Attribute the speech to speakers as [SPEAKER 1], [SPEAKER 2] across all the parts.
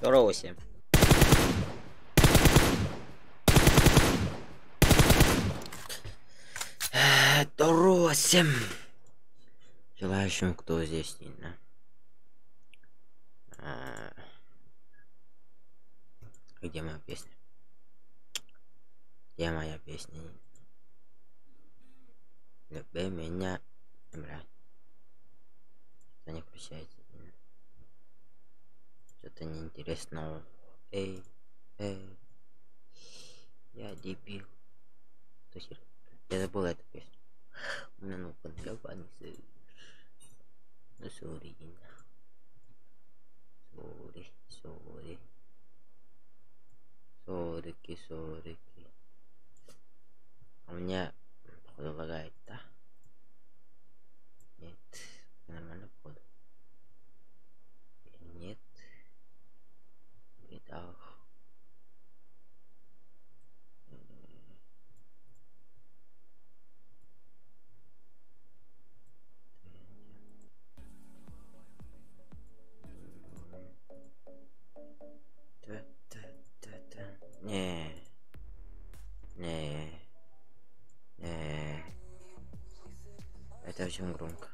[SPEAKER 1] Здорово всем. Здорово всем. Желающим, кто здесь не знаю. Где моя песня? Где моя песня? Люби меня, блядь. Что не включается? Что-то неинтересного. Эй, я дебил. Я забыл эту песню. У меня ну-ка, ебаный сыр. Ну, сори. Сорики. У меня походу лагает, да? Нет, нормально походу. Или нет? Да. Не. Это очень громко.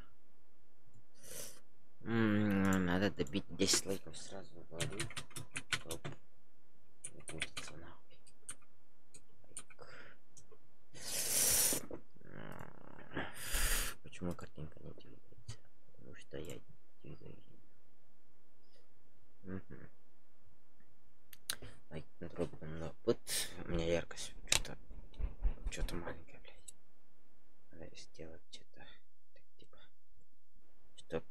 [SPEAKER 1] Надо добить 10 лайков сразу говорю. Стоп. Не крутится нахуй. Почему картинка не двигается? Потому что я двигаю. Лайк на трубку, но вот у меня яркость что-то маленькая, блядь. Надо сделать что-то так, типа, чтоб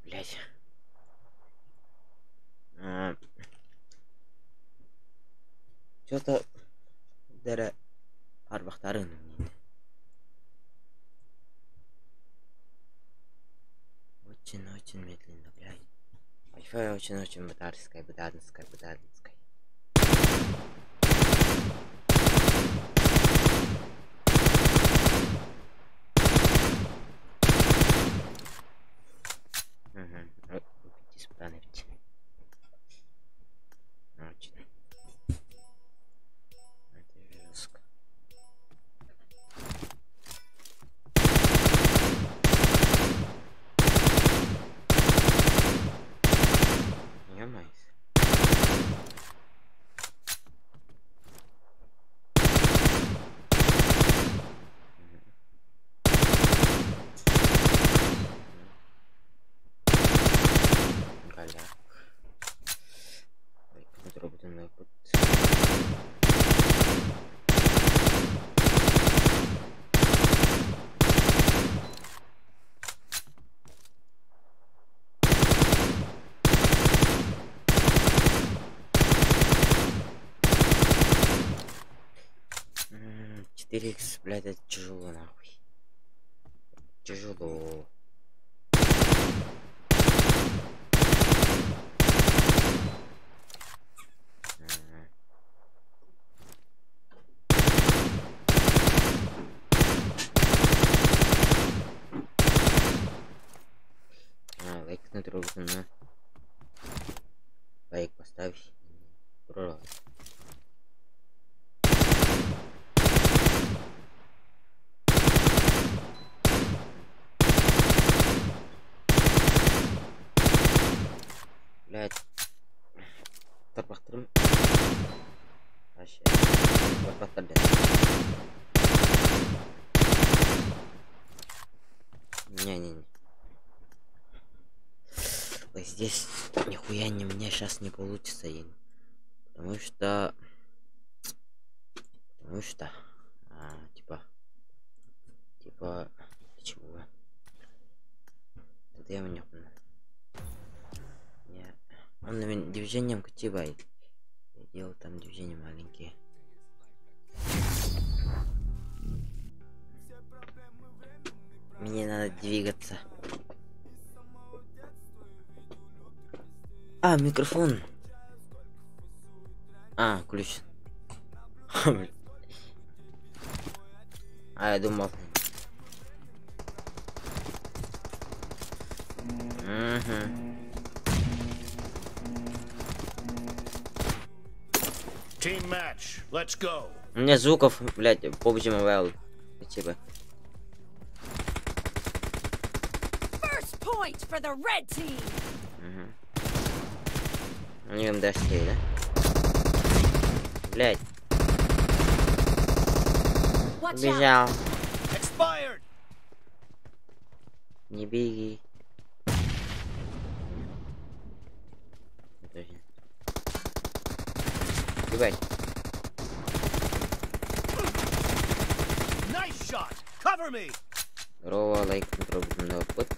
[SPEAKER 1] блядь. Что-то дара арбахтарын. Очень медленно, блядь. Wi-Fi очень бытарская. Исправить. Очень. Это жестко. Ё-моё. Галя. Робот на путь. Четыре икс, блядь, это тяжело нахуй. Тяжело. Лайк на трубку, на лайк поставь. Ура. Блядь. Торбахтырым. Вообще. Торбахтырды. Не. Ой, здесь нихуя не мне сейчас не получится. Потому что типа чего? Это я не понял. Нет. Он на движением кативает. Я делал там движения маленькие. Мне надо двигаться. Микрофон. Ключ. А я думал.
[SPEAKER 2] Team match. Let's go.
[SPEAKER 1] У меня звуков, блядь, PUBG Mobile. Спасибо.
[SPEAKER 3] First point for the red team.
[SPEAKER 1] У него МД-3, да? Блядь.
[SPEAKER 3] Watch out.
[SPEAKER 1] Убежал.
[SPEAKER 2] Expired.
[SPEAKER 1] Не беги. Подожди. Ебать.
[SPEAKER 2] Nice shot. Cover me.
[SPEAKER 1] Здорово, лайк, пробный опыт.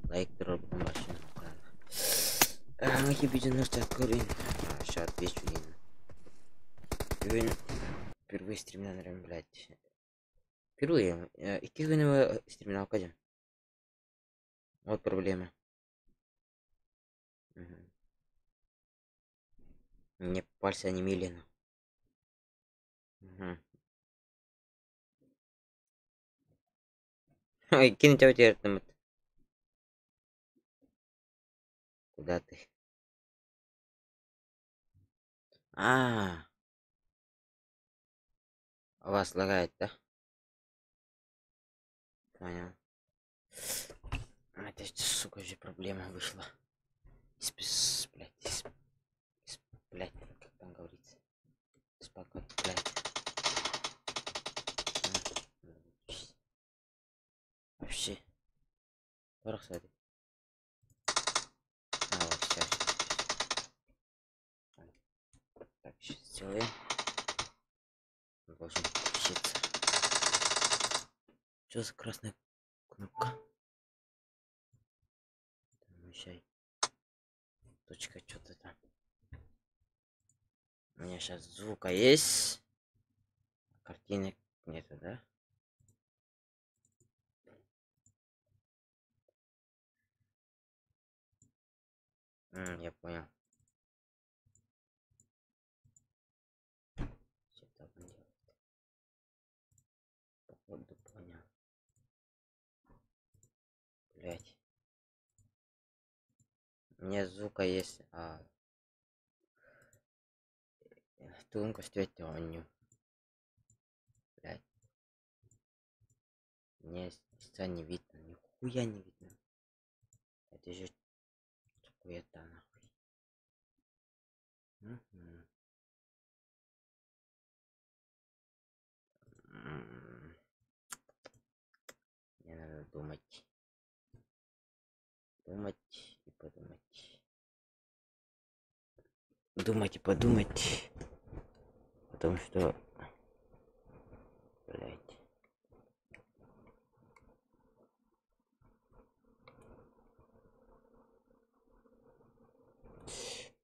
[SPEAKER 1] Лайк, дробный машина. Махи беденности открыли. Сейчас отвечу один. Впервые стримил, наверное, блядь. Впервые. Iki günü стримил Академ. Вот проблема. Мне пальцы онемели. Ой, кинь тебя теперь там. Куда ты? Вас лагает, да? Понял. Это, сука, же проблема вышла. Блядь, как там говорится. Спокойно, блядь. Вообще. Порохсады. Вот, сейчас. Так, сейчас сделаем. Должен включиться. Что за красная кнопка? Мешай. Точка, что-то там. У меня сейчас звука есть. Картинок нету, да? Я понял. Что так он делает? Походу понял. Блять. У меня звука есть. Тунка стоит оню. Блять. Мне лица не видно. Нихуя не видно. Это же хуета нахуй. Мне надо думать. Думать и подумать. Думать и подумать. Потому что... Блять.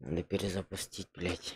[SPEAKER 1] Надо перезапустить, блять.